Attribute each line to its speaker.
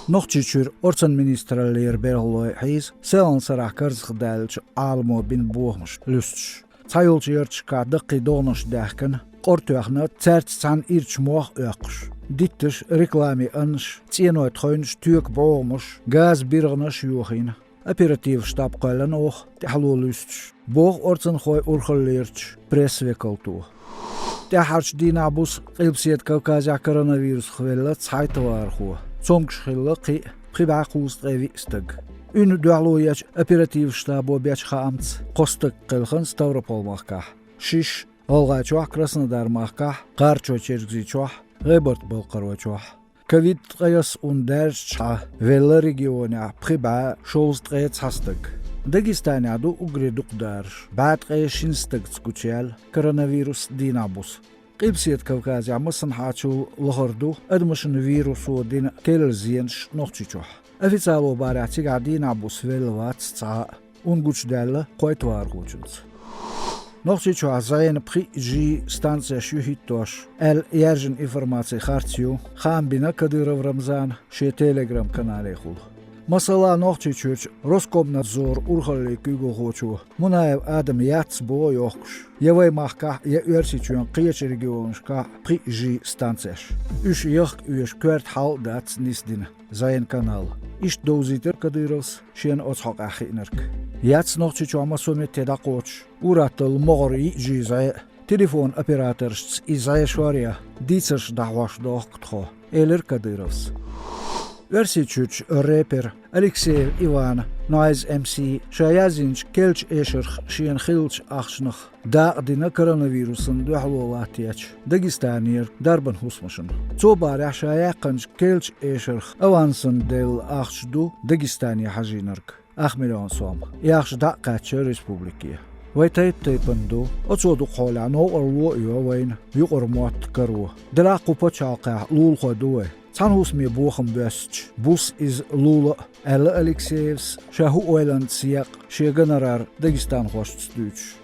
Speaker 1: Nochtjur ortsan ministralier berloy heis, selan sarah karzgdalch almo bin bohmus lustsch. Tsayolchirch ka daqi donos dahkan, qortuachna tsertsan irch moch öksch. Dittisch reklami ansch, cienoit khoinsch tuuk bohmus, gaz birgnas juchin. Operatiivstab qallan och, tehalolustsch. Boh ortsan khoy urkhalirch, presvekaltu. Teharch dinabus, qilpsiet Kaukazia coronavirus khvella tsaytwarchu. Цомгшхилла қи қибақуст ғевистаг. Үн дуалуяч оператив штабу бячхамц қостық қылғын Ставрополмаққа. Шиш олғачуақ Краснодармаққа қарчо чергзичуақ ғеборт болқарвачуақ. Ковид қайас ундерча велла регионя қиба шоуст ғец хастаг. Дагестаняду угредуқдарш. Бәт ғешинстаг цкучел коронавирус динабус. قبسيت كوكازيا مسن حاتشو لغردو ادمشن فيروسو دين كيلزينش نوختشوح افيتسالو باراتي قاعدين عبوس فيلوات تاع اونغوتش دالا قويتوار غوتشنز نوختشوح زين بخي جي ستانسيا شوهيتوش ال يرجن انفورماتسي خارتيو خام بينا كديرов رمزان شي تيليجرام канале خول Масала нохчичуч Роскомнадзор урхалли кюгохочу. Мунаев адам яц бо йохкш. Явай махка я уерсичуан қияч регионшка при жи станцеш. Үш йох үеш кверт хал дац нисдин. Зайн канал. Иш доузитер кадырос шен оцхак ахинерк. Яц нохчичу амасоме тедакоч. Уратыл могори жизай. Телефон операторшц изай швария. Дицеш даваш дохктхо. Элер кадыровс. Версичуч рэпер Алексей Иван, Noise MC, Шаязинч Келч Эшерх, Шиен Хилч Ахшнах, Дагдина коронавирусын дуахлолатияч, Дагестанир, Дарбан Хусмашын. Цобаря Шаяканч Келч Эшерх, Авансын Дел Ахшду, Дагестания Хажинарк, Ахмелион Сом, Яхш Даккача Республики. ويتايب تايبندو أتصودو قولا نو أرلو إيوين يقر موات كرو دلاقو بچاقا لول خدوه تانوس مي بوخم بسج بوس إز لولا ألا أليكسيفس شاهو أويلاند سياق شي جنرار داغستان خوش تستوش